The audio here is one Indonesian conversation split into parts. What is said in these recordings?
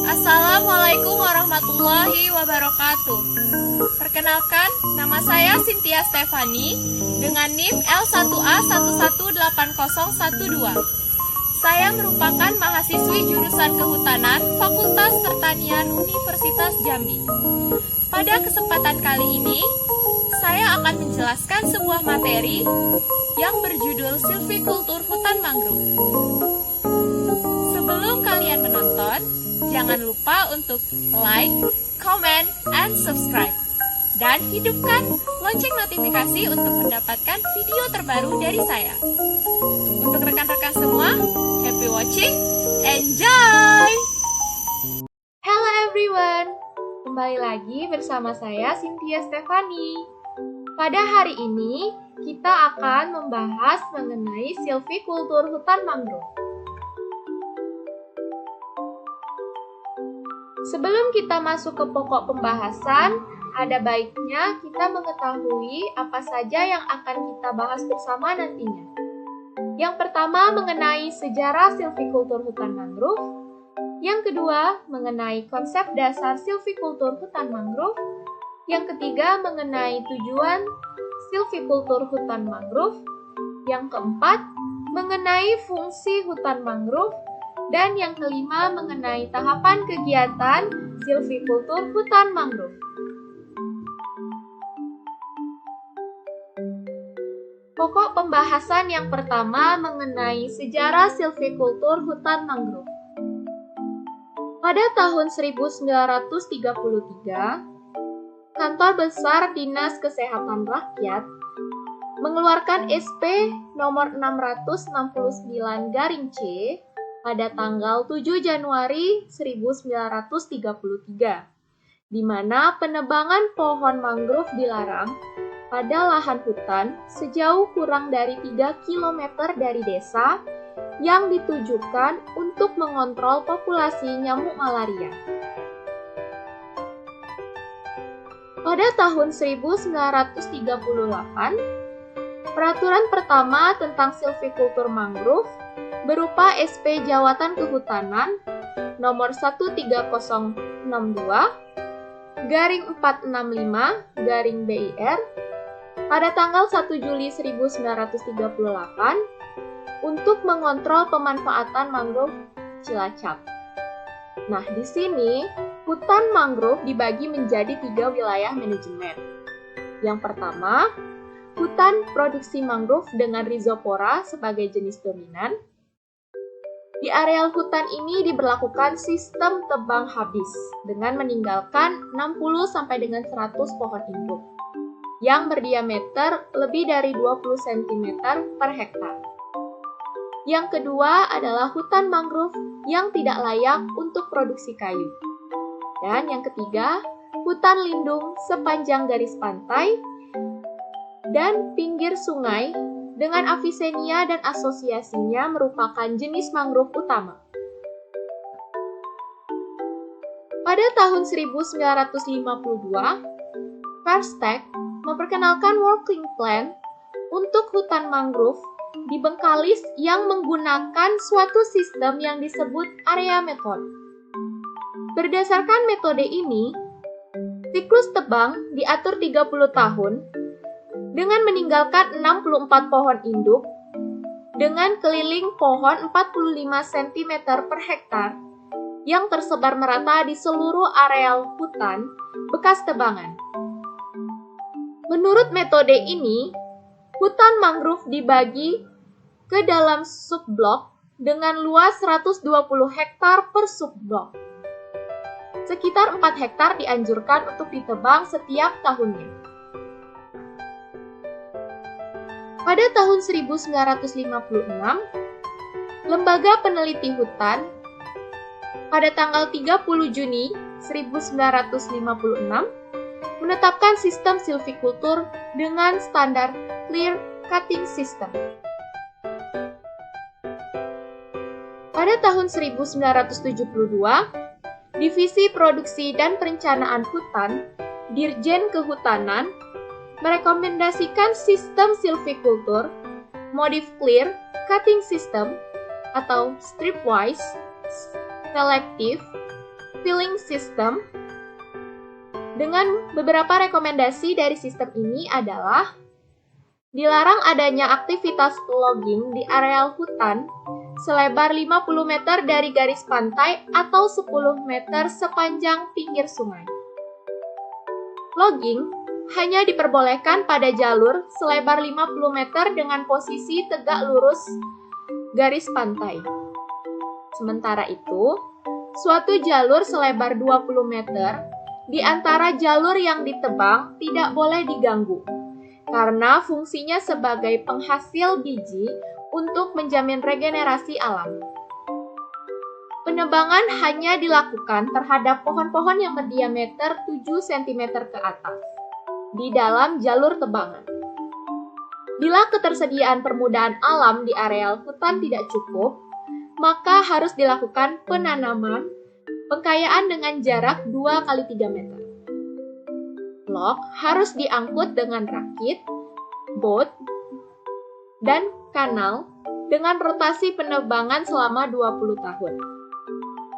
Assalamualaikum warahmatullahi wabarakatuh. Perkenalkan, nama saya Cynthia Stefani dengan NIM L1A118012. Saya merupakan mahasiswi jurusan Kehutanan Fakultas Pertanian Universitas Jambi. Pada kesempatan kali ini, saya akan menjelaskan sebuah materi yang berjudul Silvikultur Hutan Mangrove. Sebelum kalian menonton, jangan lupa untuk like, comment, and subscribe. Dan hidupkan lonceng notifikasi untuk mendapatkan video terbaru dari saya. Untuk rekan-rekan semua, happy watching, enjoy! Hello everyone, kembali lagi bersama saya Cynthia Stefani. Pada hari ini, kita akan membahas mengenai silvikultur hutan mangrove. Sebelum kita masuk ke pokok pembahasan, ada baiknya kita mengetahui apa saja yang akan kita bahas bersama nantinya. Yang pertama mengenai sejarah silvikultur hutan mangrove. Yang kedua mengenai konsep dasar silvikultur hutan mangrove. Yang ketiga mengenai tujuan silvikultur hutan mangrove. Yang keempat mengenai fungsi hutan mangrove. Dan yang kelima mengenai tahapan kegiatan silvikultur hutan mangrove. Pokok pembahasan yang pertama mengenai sejarah silvikultur hutan mangrove. Pada tahun 1933, Kantor Besar Dinas Kesehatan Rakyat mengeluarkan SP nomor 669-C pada tanggal 7 Januari 1933, di mana penebangan pohon mangrove dilarang pada lahan hutan sejauh kurang dari 3 km dari desa yang ditujukan untuk mengontrol populasi nyamuk malaria. Pada tahun 1938, peraturan pertama tentang silvikultur mangrove berupa SP Jawatan Kehutanan nomor 130/465/BIR pada tanggal 1 Juli 1938 untuk mengontrol pemanfaatan mangrove Cilacap. Nah, di sini hutan mangrove dibagi menjadi 3 wilayah manajemen. Yang pertama, hutan produksi mangrove dengan rhizopora sebagai jenis dominan. Di areal hutan ini diberlakukan sistem tebang habis dengan meninggalkan 60 sampai dengan 100 pohon induk yang berdiameter lebih dari 20 cm per hektar. Yang kedua adalah hutan mangrove yang tidak layak untuk produksi kayu. Dan yang ketiga, hutan lindung sepanjang garis pantai dan pinggir sungai dengan Avicennia dan asosiasinya merupakan jenis mangrove utama. Pada tahun 1952, Versteg memperkenalkan working plan untuk hutan mangrove di Bengkalis yang menggunakan suatu sistem yang disebut area method. Berdasarkan metode ini, siklus tebang diatur 30 tahun dengan meninggalkan 64 pohon induk dengan keliling pohon 45 cm per hektar yang tersebar merata di seluruh areal hutan bekas tebangan. Menurut metode ini, hutan mangrove dibagi ke dalam subblok dengan luas 120 hektar per subblok. Sekitar 4 hektar dianjurkan untuk ditebang setiap tahunnya. Pada tahun 1956, Lembaga Peneliti Hutan pada tanggal 30 Juni 1956 menetapkan sistem silvikultur dengan standar Clear Cutting System. Pada tahun 1972, Divisi Produksi dan Perencanaan Hutan, Dirjen Kehutanan, merekomendasikan sistem silvikultur Modif Clear Cutting System atau Stripwise Selective Filling System. Dengan beberapa rekomendasi dari sistem ini adalah dilarang adanya aktivitas logging di areal hutan selebar 50 meter dari garis pantai atau 10 meter sepanjang pinggir sungai. Logging hanya diperbolehkan pada jalur selebar 50 meter dengan posisi tegak lurus garis pantai. Sementara itu, suatu jalur selebar 20 meter di antara jalur yang ditebang tidak boleh diganggu, karena fungsinya sebagai penghasil biji untuk menjamin regenerasi alam. Penebangan hanya dilakukan terhadap pohon-pohon yang berdiameter 7 cm ke atas di dalam jalur tebangan. Bila ketersediaan permukaan alam di areal hutan tidak cukup, maka harus dilakukan penanaman pengkayaan dengan jarak 2x3 meter. Log harus diangkut dengan rakit, boat, dan kanal dengan rotasi penebangan selama 20 tahun.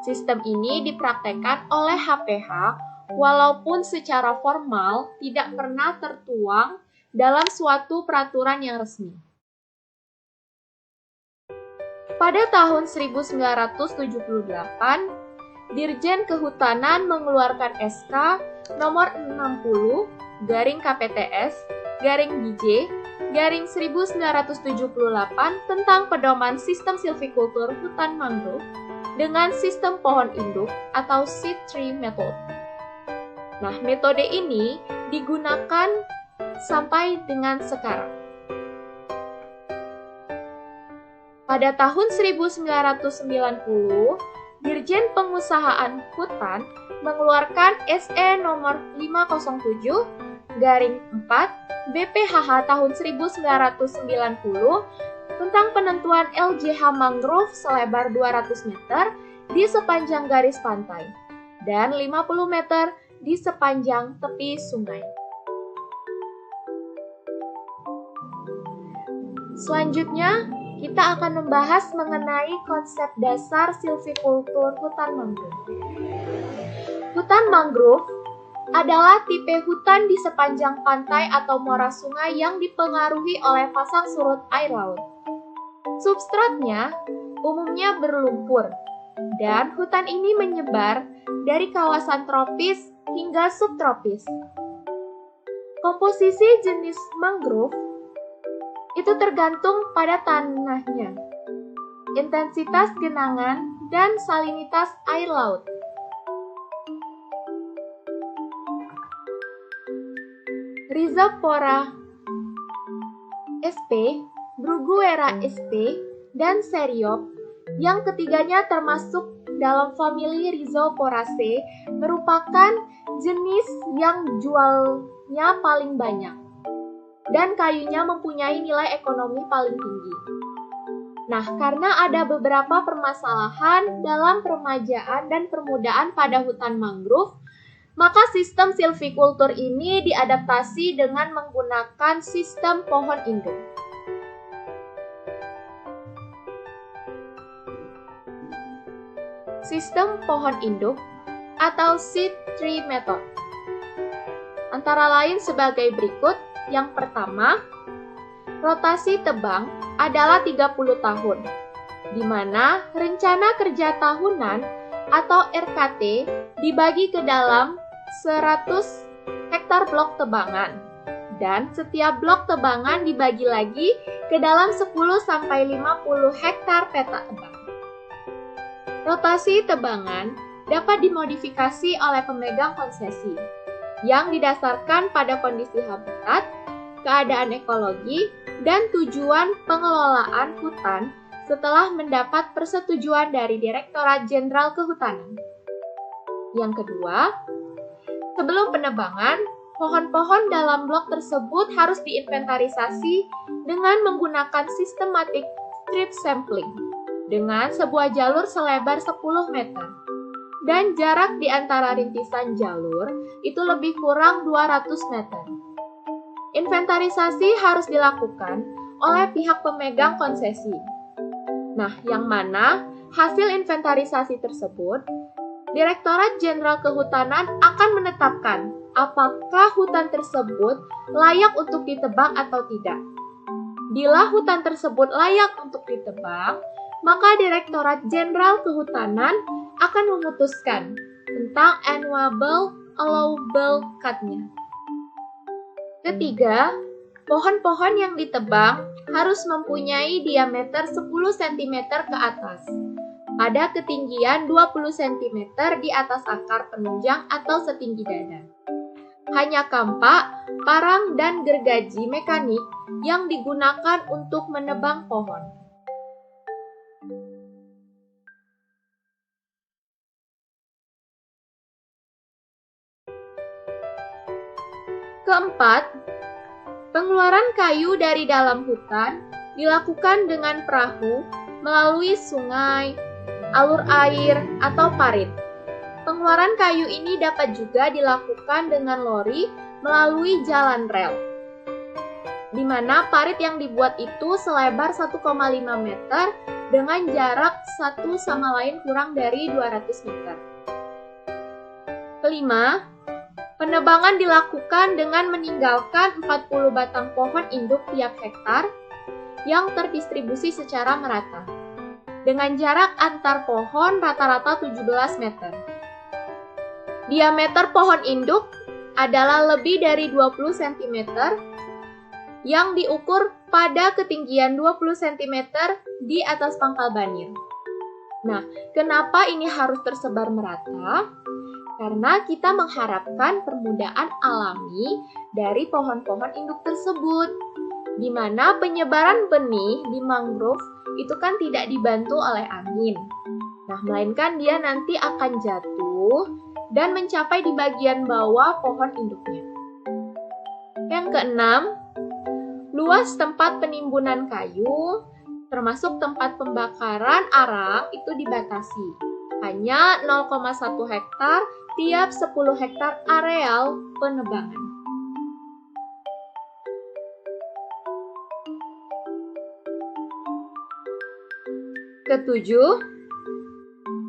Sistem ini dipraktekkan oleh HPH walaupun secara formal tidak pernah tertuang dalam suatu peraturan yang resmi. Pada tahun 1978, Dirjen Kehutanan mengeluarkan SK nomor 60/KPTS/BJ/1978 tentang pedoman sistem silvikultur hutan mangrove dengan sistem pohon induk atau seed tree method. Nah, metode ini digunakan sampai dengan sekarang. Pada tahun 1990, Dirjen Pengusahaan Hutan mengeluarkan SE nomor 507/4 BPHH tahun 1990 tentang penentuan LJH mangrove selebar 200 meter di sepanjang garis pantai dan 50 meter di sepanjang tepi sungai. Selanjutnya, kita akan membahas mengenai konsep dasar silvikultur hutan mangrove. Hutan mangrove adalah tipe hutan di sepanjang pantai atau muara sungai yang dipengaruhi oleh pasang surut air laut. Substratnya umumnya berlumpur, dan hutan ini menyebar dari kawasan tropis hingga subtropis. Komposisi jenis mangrove itu tergantung pada tanahnya, intensitas genangan, dan salinitas air laut. Rhizophora sp, Bruguiera sp, dan Seriop, yang ketiganya termasuk dalam famili Rhizophoraceae, merupakan jenis yang jualnya paling banyak dan kayunya mempunyai nilai ekonomi paling tinggi. Nah, karena ada beberapa permasalahan dalam peremajaan dan permudaan pada hutan mangrove, maka sistem silvikultur ini diadaptasi dengan menggunakan sistem pohon induk. Sistem pohon induk atau seed tree method antara lain sebagai berikut. Yang pertama, rotasi tebang adalah 30 tahun, di mana rencana kerja tahunan atau RKT dibagi ke dalam 100 hektar blok tebangan, dan setiap blok tebangan dibagi lagi ke dalam 10-50 hektar petak tebang. Rotasi tebangan dapat dimodifikasi oleh pemegang konsesi yang didasarkan pada kondisi habitat, keadaan ekologi, dan tujuan pengelolaan hutan setelah mendapat persetujuan dari Direktorat Jenderal Kehutanan. Yang kedua, sebelum penebangan, pohon-pohon dalam blok tersebut harus diinventarisasi dengan menggunakan systematic strip sampling dengan sebuah jalur selebar 10 meter. Dan jarak di antara rintisan jalur itu lebih kurang 200 meter. Inventarisasi harus dilakukan oleh pihak pemegang konsesi. Nah, yang mana hasil inventarisasi tersebut, Direktorat Jenderal Kehutanan akan menetapkan apakah hutan tersebut layak untuk ditebang atau tidak. Bila hutan tersebut layak untuk ditebang, maka Direktorat Jenderal Kehutanan akan memutuskan tentang annual allowable cut-nya. Ketiga, pohon-pohon yang ditebang harus mempunyai diameter 10 cm ke atas, pada ketinggian 20 cm di atas akar penunjang atau setinggi dada. Hanya kampak, parang, dan gergaji mekanik yang digunakan untuk menebang pohon. Keempat, pengeluaran kayu dari dalam hutan dilakukan dengan perahu melalui sungai, alur air, atau parit. Pengeluaran kayu ini dapat juga dilakukan dengan lori melalui jalan rel, di mana parit yang dibuat itu selebar 1,5 meter dengan jarak satu sama lain kurang dari 200 meter. Kelima, penebangan dilakukan dengan meninggalkan 40 batang pohon induk tiap hektar yang terdistribusi secara merata, dengan jarak antar pohon rata-rata 17 meter. Diameter pohon induk adalah lebih dari 20 cm yang diukur pada ketinggian 20 cm di atas pangkal banir. Nah, kenapa ini harus tersebar merata? Karena kita mengharapkan permudahan alami dari pohon-pohon induk tersebut, di mana penyebaran benih di mangrove itu kan tidak dibantu oleh angin. Nah, melainkan dia nanti akan jatuh dan mencapai di bagian bawah pohon induknya. Yang keenam, luas tempat penimbunan kayu, termasuk tempat pembakaran arang itu dibatasi. Hanya 0,1 hektar tiap 10 hektar areal penebangan. Ketujuh,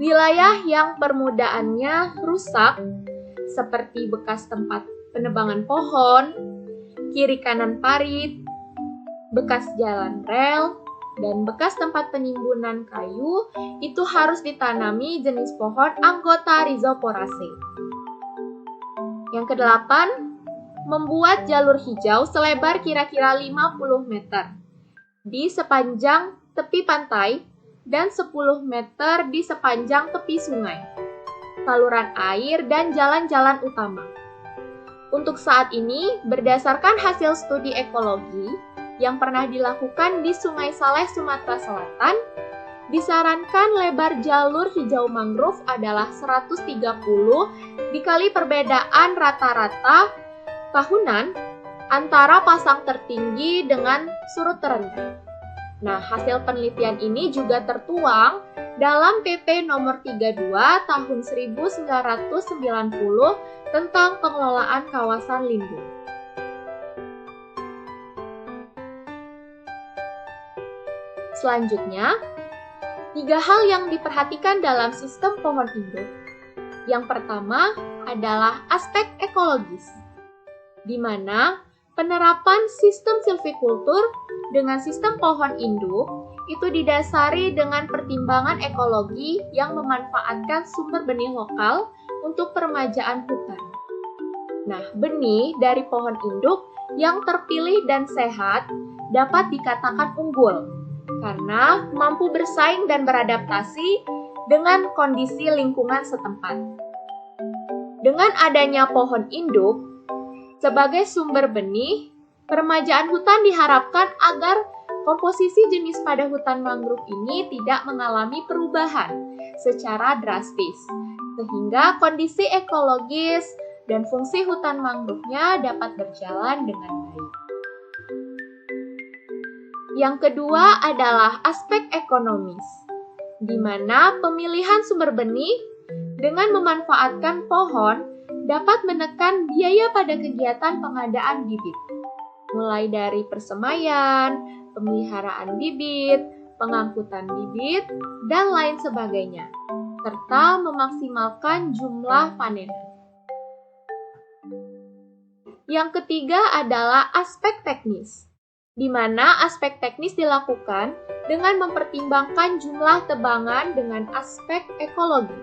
wilayah yang permudaannya rusak seperti bekas tempat penebangan pohon, kiri kanan parit, bekas jalan rel, dan bekas tempat penimbunan kayu itu harus ditanami jenis pohon anggota Rhizoporaceae. Yang kedelapan, membuat jalur hijau selebar kira-kira 50 meter di sepanjang tepi pantai dan 10 meter di sepanjang tepi sungai, saluran air, dan jalan-jalan utama. Untuk saat ini, berdasarkan hasil studi ekologi yang pernah dilakukan di Sungai Saleh, Sumatera Selatan, disarankan lebar jalur hijau mangrove adalah 130 dikali perbedaan rata-rata tahunan antara pasang tertinggi dengan surut terendah. Nah, hasil penelitian ini juga tertuang dalam PP nomor 32 tahun 1990 tentang pengelolaan kawasan lindung. Selanjutnya, 3 hal yang diperhatikan dalam sistem pohon induk. Yang pertama adalah aspek ekologis, di mana penerapan sistem silvikultur dengan sistem pohon induk itu didasari dengan pertimbangan ekologi yang memanfaatkan sumber benih lokal untuk peremajaan hutan. Nah, benih dari pohon induk yang terpilih dan sehat dapat dikatakan unggul karena mampu bersaing dan beradaptasi dengan kondisi lingkungan setempat. Dengan adanya pohon induk sebagai sumber benih, peremajaan hutan diharapkan agar komposisi jenis pada hutan mangrove ini tidak mengalami perubahan secara drastis, sehingga kondisi ekologis dan fungsi hutan mangrove-nya dapat berjalan dengan baik. Yang kedua adalah aspek ekonomis, di mana pemilihan sumber benih dengan memanfaatkan pohon dapat menekan biaya pada kegiatan pengadaan bibit, mulai dari persemaian, pemeliharaan bibit, pengangkutan bibit, dan lain sebagainya, serta memaksimalkan jumlah panenan. Yang ketiga adalah aspek teknis, di mana aspek teknis dilakukan dengan mempertimbangkan jumlah tebangan dengan aspek ekologi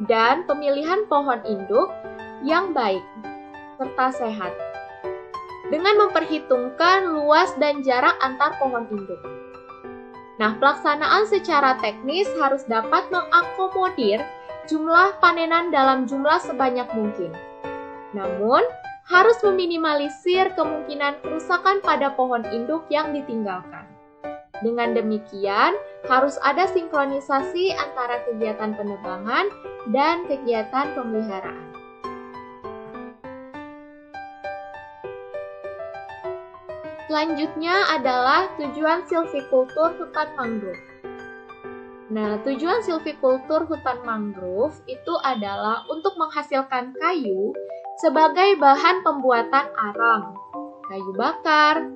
dan pemilihan pohon induk yang baik serta sehat, dengan memperhitungkan luas dan jarak antar pohon induk. Nah, pelaksanaan secara teknis harus dapat mengakomodir jumlah panenan dalam jumlah sebanyak mungkin. Namun, harus meminimalisir kemungkinan kerusakan pada pohon induk yang ditinggalkan. Dengan demikian, harus ada sinkronisasi antara kegiatan penebangan dan kegiatan pemeliharaan. Selanjutnya adalah tujuan silvikultur hutan mangrove. Nah, tujuan silvikultur hutan mangrove itu adalah untuk menghasilkan kayu sebagai bahan pembuatan arang, kayu bakar,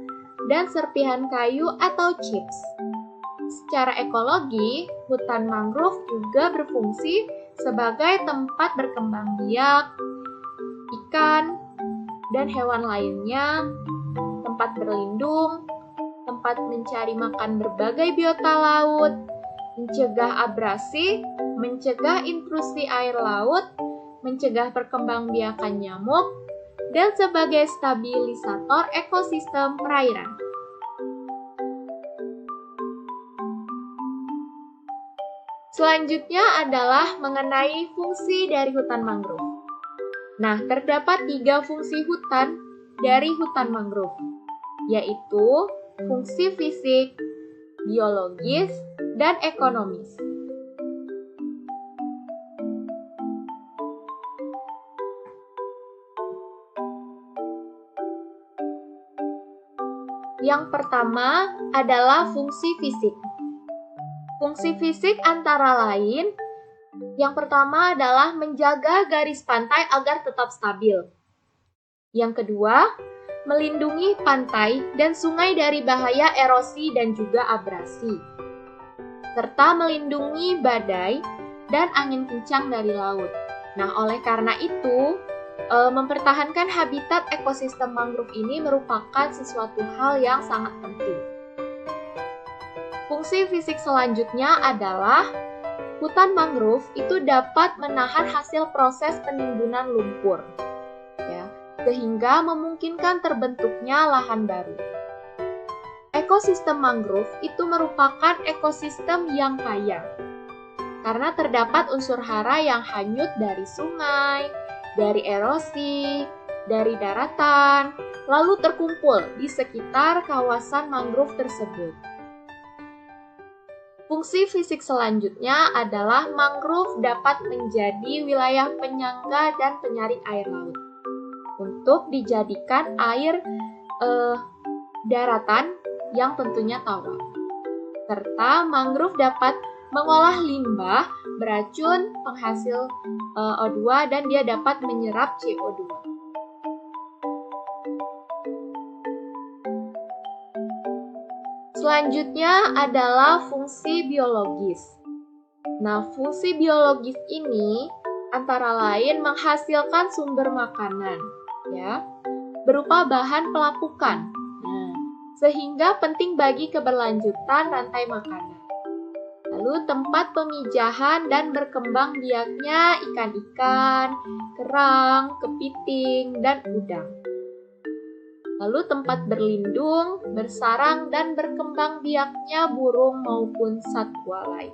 dan serpihan kayu atau chips. Secara ekologi, hutan mangrove juga berfungsi sebagai tempat berkembang biak, ikan, dan hewan lainnya, tempat berlindung, tempat mencari makan berbagai biota laut, mencegah abrasi, mencegah intrusi air laut, mencegah perkembangbiakan nyamuk, dan sebagai stabilisator ekosistem perairan. Selanjutnya adalah mengenai fungsi dari hutan mangrove. Nah, terdapat 3 fungsi hutan dari hutan mangrove, yaitu fungsi fisik, biologis, dan ekonomis. Yang pertama adalah fungsi fisik. Fungsi fisik antara lain, yang pertama adalah menjaga garis pantai agar tetap stabil. Yang kedua, melindungi pantai dan sungai dari bahaya erosi dan juga abrasi, serta melindungi badai dan angin kencang dari laut. Nah, oleh karena itu, mempertahankan habitat ekosistem mangrove ini merupakan sesuatu hal yang sangat penting. Fungsi fisik selanjutnya adalah hutan mangrove itu dapat menahan hasil proses penimbunan lumpur, ya, sehingga memungkinkan terbentuknya lahan baru. Ekosistem mangrove itu merupakan ekosistem yang kaya, karena terdapat unsur hara yang hanyut dari sungai, dari erosi, dari daratan, lalu terkumpul di sekitar kawasan mangrove tersebut. Fungsi fisik selanjutnya adalah mangrove dapat menjadi wilayah penyangga dan penyaring air laut untuk dijadikan air daratan yang tentunya tawar. Serta mangrove dapat mengolah limbah beracun penghasil O2 dan dia dapat menyerap CO2. Selanjutnya adalah fungsi biologis. Nah, fungsi biologis ini antara lain menghasilkan sumber makanan, ya, berupa bahan pelapukan. Nah, sehingga penting bagi keberlanjutan rantai makanan. Lalu tempat pemijahan dan berkembang biaknya ikan-ikan, kerang, kepiting, dan udang. Lalu tempat berlindung, bersarang, dan berkembang biaknya burung maupun satwa lain.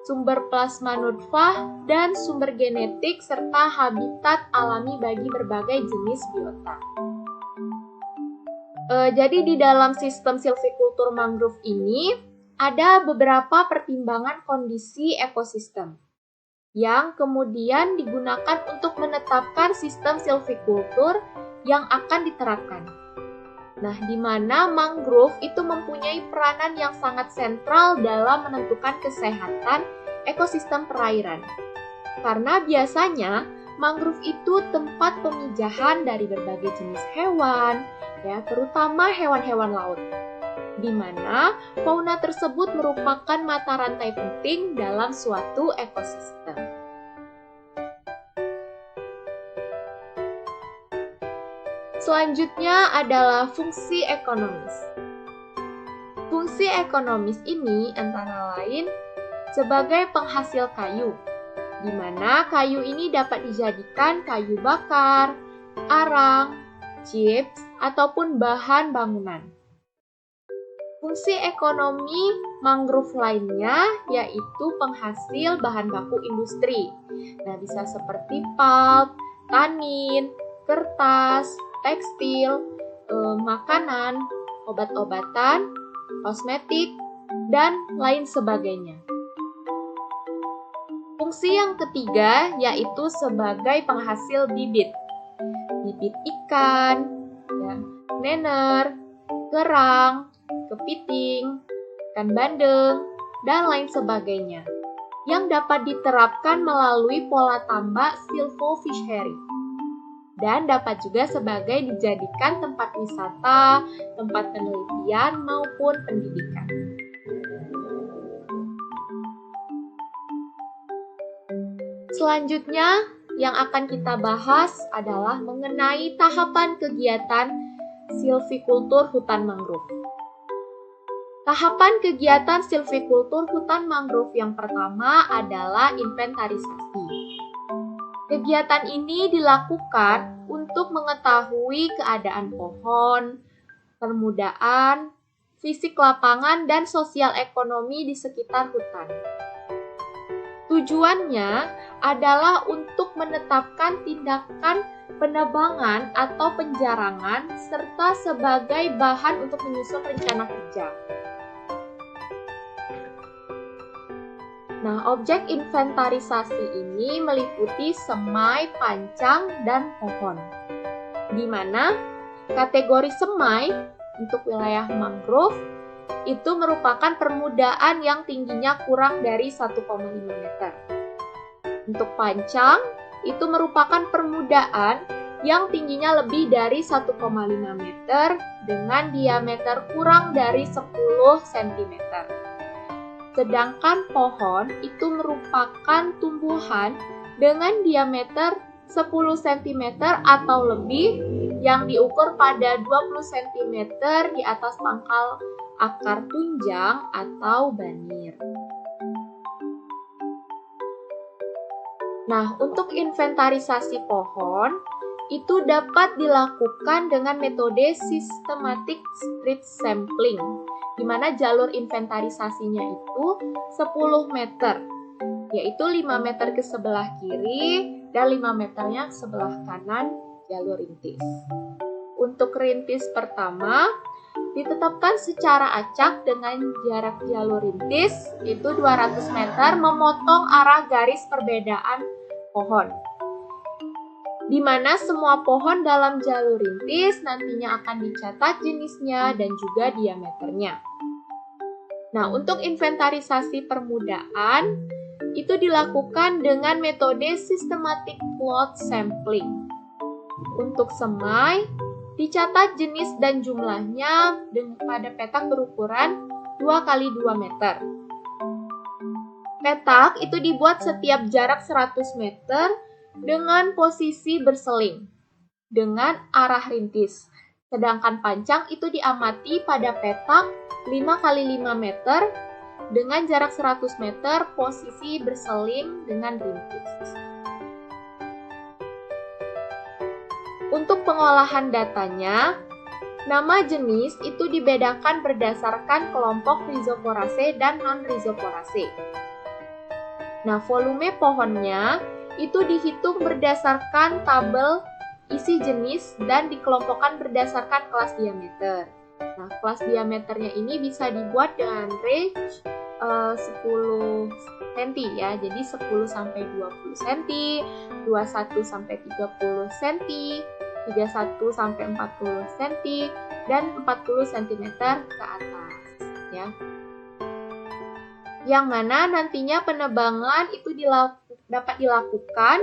Sumber plasma nutfah dan sumber genetik serta habitat alami bagi berbagai jenis biota. Jadi di dalam sistem silvicultur silvikultur mangrove ini ada beberapa pertimbangan kondisi ekosistem yang kemudian digunakan untuk menetapkan sistem silvikultur yang akan diterapkan. Nah, di mana mangrove itu mempunyai peranan yang sangat sentral dalam menentukan kesehatan ekosistem perairan. Karena biasanya mangrove itu tempat pemijahan dari berbagai jenis hewan, ya, terutama hewan-hewan laut, di mana fauna tersebut merupakan mata rantai penting dalam suatu ekosistem. Selanjutnya adalah fungsi ekonomis. Fungsi ekonomis ini antara lain sebagai penghasil kayu, di mana kayu ini dapat dijadikan kayu bakar, arang, chips, ataupun bahan bangunan. Fungsi ekonomi mangrove lainnya yaitu penghasil bahan baku industri. Nah, bisa seperti pulp, tanin, kertas, tekstil, makanan, obat-obatan, kosmetik, dan lain sebagainya. Fungsi yang ketiga yaitu sebagai penghasil bibit. Bibit ikan, ya, nener, kerang, kepiting, ikan bandeng, dan lain sebagainya, yang dapat diterapkan melalui pola tambak silvofishery, dan dapat juga sebagai dijadikan tempat wisata, tempat penelitian, maupun pendidikan. Selanjutnya, yang akan kita bahas adalah mengenai tahapan kegiatan silvikultur hutan mangrove. Tahapan kegiatan silvikultur hutan mangrove yang pertama adalah inventarisasi. Kegiatan ini dilakukan untuk mengetahui keadaan pohon, permudaan, fisik lapangan, dan sosial ekonomi di sekitar hutan. Tujuannya adalah untuk menetapkan tindakan penebangan atau penjarangan serta sebagai bahan untuk menyusun rencana kerja. Nah, objek inventarisasi ini meliputi semai, pancang, dan pohon. Di mana kategori semai untuk wilayah mangrove itu merupakan permudaan yang tingginya kurang dari 1,5 meter. Untuk pancang, itu merupakan permudaan yang tingginya lebih dari 1,5 meter dengan diameter kurang dari 10 cm. Sedangkan pohon itu merupakan tumbuhan dengan diameter 10 cm atau lebih yang diukur pada 20 cm di atas pangkal akar tunjang atau banir. Nah, untuk inventarisasi pohon itu dapat dilakukan dengan metode systematic street sampling, di mana jalur inventarisasinya itu 10 meter, yaitu 5 meter ke sebelah kiri dan 5 meternya ke sebelah kanan jalur rintis. Untuk rintis pertama, ditetapkan secara acak dengan jarak jalur rintis itu 200 meter memotong arah garis perbedaan pohon, di mana semua pohon dalam jalur rintis nantinya akan dicatat jenisnya dan juga diameternya. Nah, untuk inventarisasi permudaan itu dilakukan dengan metode systematic plot sampling. Untuk semai, dicatat jenis dan jumlahnya pada petak berukuran 2 x 2 meter. Petak itu dibuat setiap jarak 100 meter dengan posisi berseling dengan arah rintis. Sedangkan pancang itu diamati pada petak 5 x 5 meter dengan jarak 100 meter posisi berseling dengan rintis. Untuk pengolahan datanya, nama jenis itu dibedakan berdasarkan kelompok Rhizophoracea dan non-Rhizophoracea. Nah, volume pohonnya itu dihitung berdasarkan tabel isi jenis dan dikelompokkan berdasarkan kelas diameter. Nah, kelas diameternya ini bisa dibuat dengan range 10 cm ya. Jadi 10 sampai 20 cm, 21 sampai 30 cm, 31 sampai 40 cm, dan 40 cm ke atas ya. Yang mana nantinya penebangan itu dapat dilakukan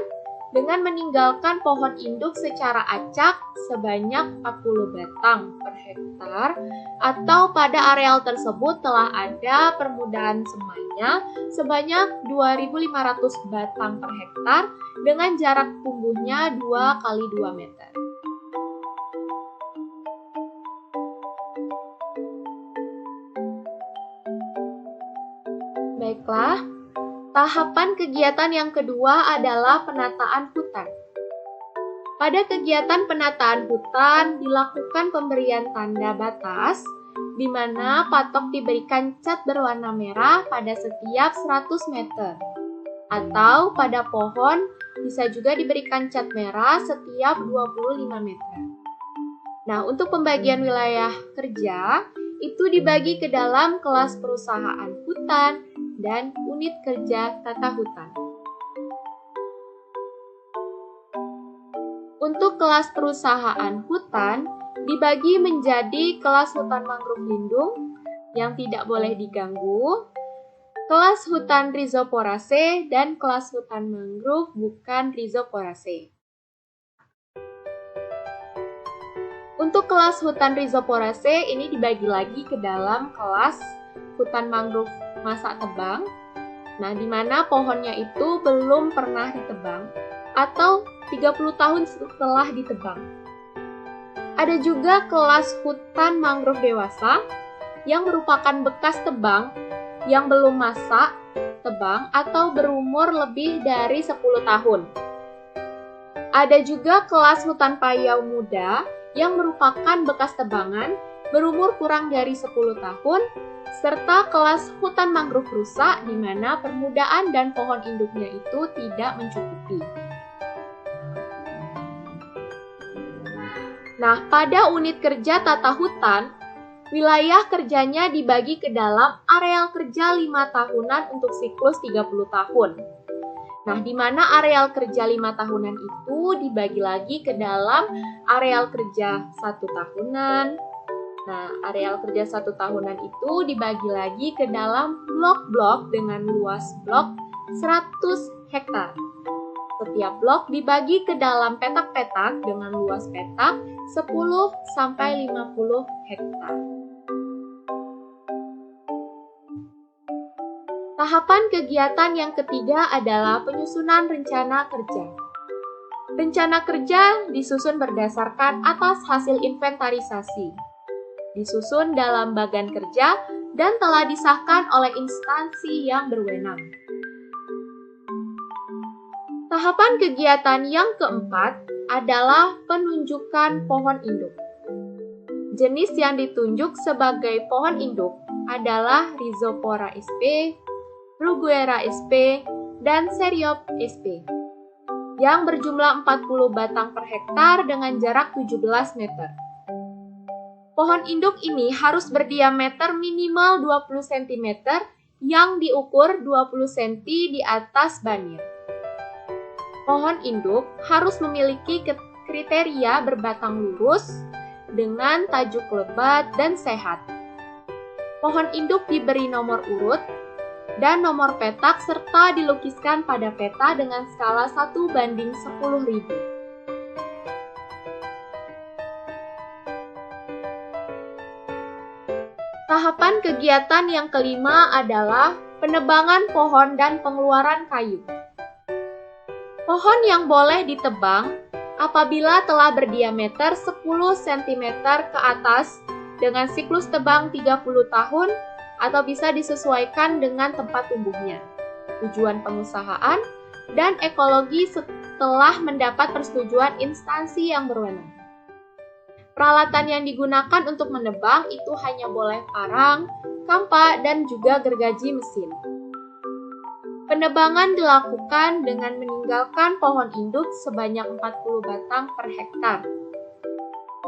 dengan meninggalkan pohon induk secara acak sebanyak 40 batang per hektar, atau pada areal tersebut telah ada permudahan semainya sebanyak 2.500 batang per hektar dengan jarak tumbuhnya 2 kali 2 meter. Baiklah, tahapan kegiatan yang kedua adalah penataan hutan. Pada kegiatan penataan hutan dilakukan pemberian tanda batas, di mana patok diberikan cat berwarna merah pada setiap 100 meter. Atau pada pohon bisa juga diberikan cat merah setiap 25 meter. Nah, untuk pembagian wilayah kerja, itu dibagi ke dalam kelas perusahaan hutan dan unit kerja tata hutan. Untuk kelas perusahaan hutan dibagi menjadi kelas hutan mangrove lindung yang tidak boleh diganggu, kelas hutan rhizoporaceae, dan kelas hutan mangrove bukan rhizoporaceae. Untuk kelas hutan rhizoporaceae ini dibagi lagi ke dalam kelas hutan mangrove masa tebang, nah di mana pohonnya itu belum pernah ditebang atau 30 tahun setelah ditebang. Ada juga kelas hutan mangrove dewasa yang merupakan bekas tebang yang belum masa tebang atau berumur lebih dari 10 tahun. Ada juga kelas hutan payau muda yang merupakan bekas tebangan berumur kurang dari 10 tahun, serta kelas hutan mangrove rusak di mana permudaan dan pohon induknya itu tidak mencukupi. Nah, pada unit kerja tata hutan, wilayah kerjanya dibagi ke dalam areal kerja 5 tahunan untuk siklus 30 tahun. Nah, di mana areal kerja 5 tahunan itu dibagi lagi ke dalam areal kerja 1 tahunan. Nah, areal kerja 1 tahunan itu dibagi lagi ke dalam blok-blok dengan luas blok 100 hektar. Setiap blok dibagi ke dalam petak-petak dengan luas petak 10 sampai 50 hektar. Tahapan kegiatan yang ketiga adalah penyusunan rencana kerja. Rencana kerja disusun berdasarkan atas hasil inventarisasi. Disusun dalam bagan kerja dan telah disahkan oleh instansi yang berwenang. Tahapan kegiatan yang keempat adalah penunjukan pohon induk. Jenis yang ditunjuk sebagai pohon induk adalah Rhizopora sp, Bruguera sp, dan Seriop sp, yang berjumlah 40 batang per hektar dengan jarak 17 meter. Pohon induk ini harus berdiameter minimal 20 cm yang diukur 20 cm di atas banir. Pohon induk harus memiliki kriteria berbatang lurus dengan tajuk lebat dan sehat. Pohon induk diberi nomor urut dan nomor petak serta dilukiskan pada peta dengan skala 1:10.000. Tahapan kegiatan yang kelima adalah penebangan pohon dan pengeluaran kayu. Pohon yang boleh ditebang apabila telah berdiameter 10 cm ke atas dengan siklus tebang 30 tahun atau bisa disesuaikan dengan tempat tumbuhnya, tujuan pengusahaan, dan ekologi setelah mendapat persetujuan instansi yang berwenang. Peralatan yang digunakan untuk menebang itu hanya boleh parang, kampak, dan juga gergaji mesin. Penebangan dilakukan dengan meninggalkan pohon induk sebanyak 40 batang per hektar.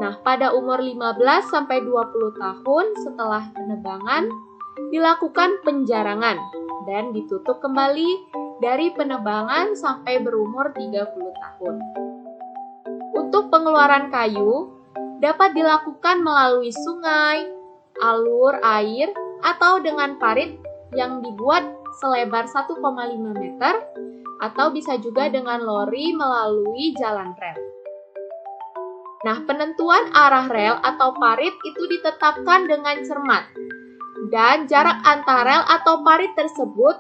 Nah, pada umur 15-20 tahun setelah penebangan, dilakukan penjarangan dan ditutup kembali dari penebangan sampai berumur 30 tahun. Untuk pengeluaran kayu, dapat dilakukan melalui sungai, alur air, atau dengan parit yang dibuat selebar 1,5 meter, atau bisa juga dengan lori melalui jalan rel. Nah, penentuan arah rel atau parit itu ditetapkan dengan cermat, dan jarak antar rel atau parit tersebut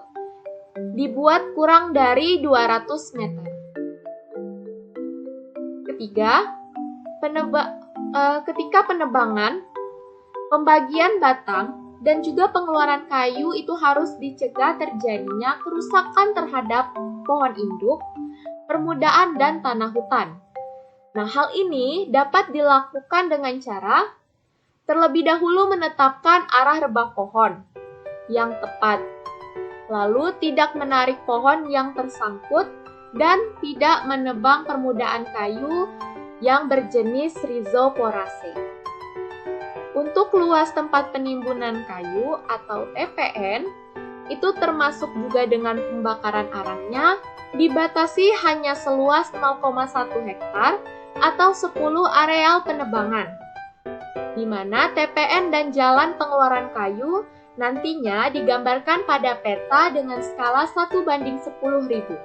dibuat kurang dari 200 meter. Ketiga, ketika penebangan, pembagian batang dan juga pengeluaran kayu itu harus dicegah terjadinya kerusakan terhadap pohon induk, permudaan, dan tanah hutan. Nah, hal ini dapat dilakukan dengan cara terlebih dahulu menetapkan arah rebah pohon yang tepat, lalu tidak menarik pohon yang tersangkut dan tidak menebang permudaan kayu yang berjenis Rhizoporaceae. Untuk luas tempat penimbunan kayu atau TPN, itu termasuk juga dengan pembakaran arangnya, dibatasi hanya seluas 0,1 hektar atau 10 areal penebangan, di mana TPN dan jalan pengeluaran kayu nantinya digambarkan pada peta dengan skala 1:10.000.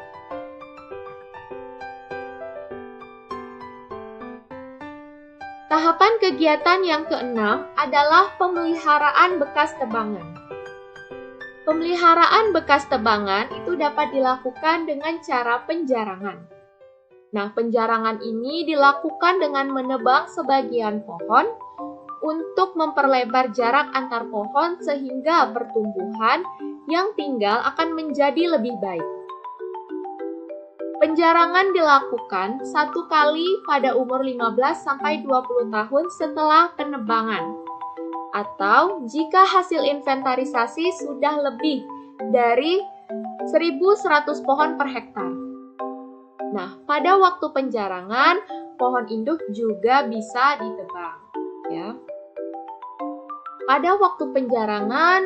Tahapan kegiatan yang keenam adalah pemeliharaan bekas tebangan. Pemeliharaan bekas tebangan itu dapat dilakukan dengan cara penjarangan. Nah, penjarangan ini dilakukan dengan menebang sebagian pohon untuk memperlebar jarak antar pohon sehingga pertumbuhan yang tinggal akan menjadi lebih baik. Penjarangan dilakukan 1 kali pada umur 15-20 tahun setelah penebangan, atau jika hasil inventarisasi sudah lebih dari 1.100 pohon per hektar. Nah, pada waktu penjarangan, pohon induk juga bisa ditebang, ya. Pada waktu penjarangan,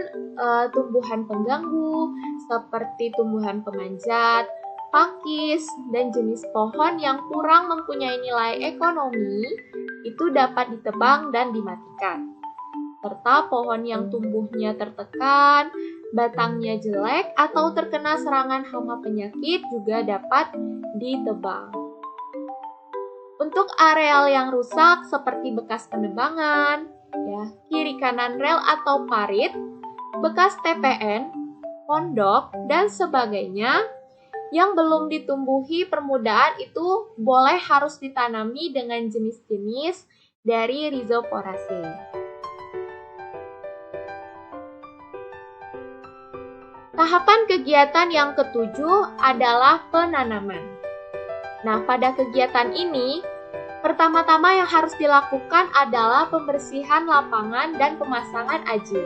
tumbuhan pengganggu seperti tumbuhan pemanjat, pakis, dan jenis pohon yang kurang mempunyai nilai ekonomi itu dapat ditebang dan dimatikan. Serta pohon yang tumbuhnya tertekan, batangnya jelek, atau terkena serangan hama penyakit juga dapat ditebang. Untuk areal yang rusak seperti bekas penebangan, ya, kiri kanan rel atau parit, bekas TPN, pondok, dan sebagainya, yang belum ditumbuhi permudaan itu boleh harus ditanami dengan jenis-jenis dari Rhizoporaceae. Tahapan kegiatan yang ketujuh adalah penanaman. Nah, pada kegiatan ini, pertama-tama yang harus dilakukan adalah pembersihan lapangan dan pemasangan ajir.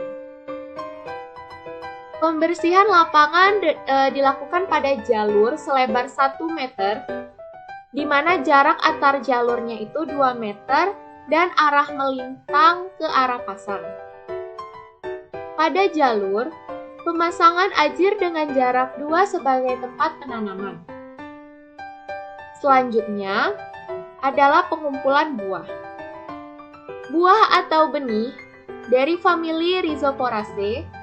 Pembersihan lapangan dilakukan pada jalur selebar 1 meter, di mana jarak antar jalurnya itu 2 meter dan arah melintang ke arah pasang. Pada jalur, pemasangan ajir dengan jarak 2 sebagai tempat penanaman. Selanjutnya adalah pengumpulan buah. Buah atau benih dari famili Rhizoporaceae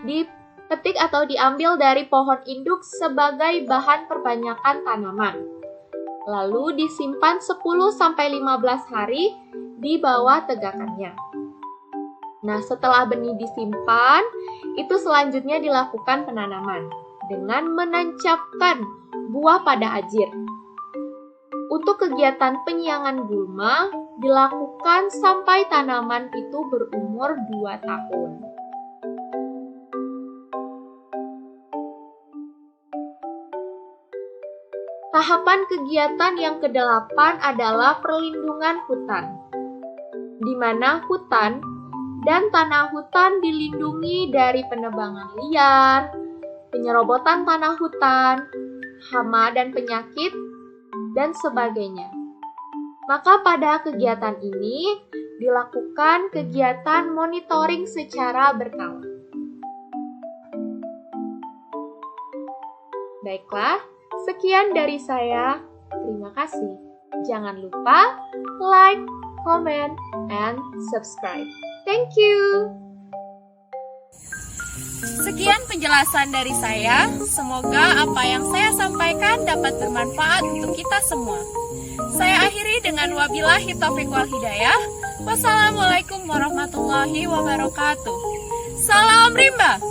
dipetik atau diambil dari pohon induk sebagai bahan perbanyakan tanaman. Lalu disimpan 10-15 hari di bawah tegakannya. Nah, setelah benih disimpan, itu selanjutnya dilakukan penanaman dengan menancapkan buah pada ajir. Untuk kegiatan penyiangan gulma dilakukan sampai tanaman itu berumur 2 tahun. Tahapan kegiatan yang ke-8 adalah perlindungan hutan, di mana hutan dan tanah hutan dilindungi dari penebangan liar, penyerobotan tanah hutan, hama dan penyakit, dan sebagainya. Maka pada kegiatan ini dilakukan kegiatan monitoring secara berkala. Baiklah, sekian dari saya. Terima kasih. Jangan lupa like, comment, and subscribe. Thank you. Sekian penjelasan dari saya. Semoga apa yang saya sampaikan dapat bermanfaat untuk kita semua. Saya akhiri dengan wabillahi taufiq wal hidayah. Wassalamualaikum warahmatullahi wabarakatuh. Salam rimba.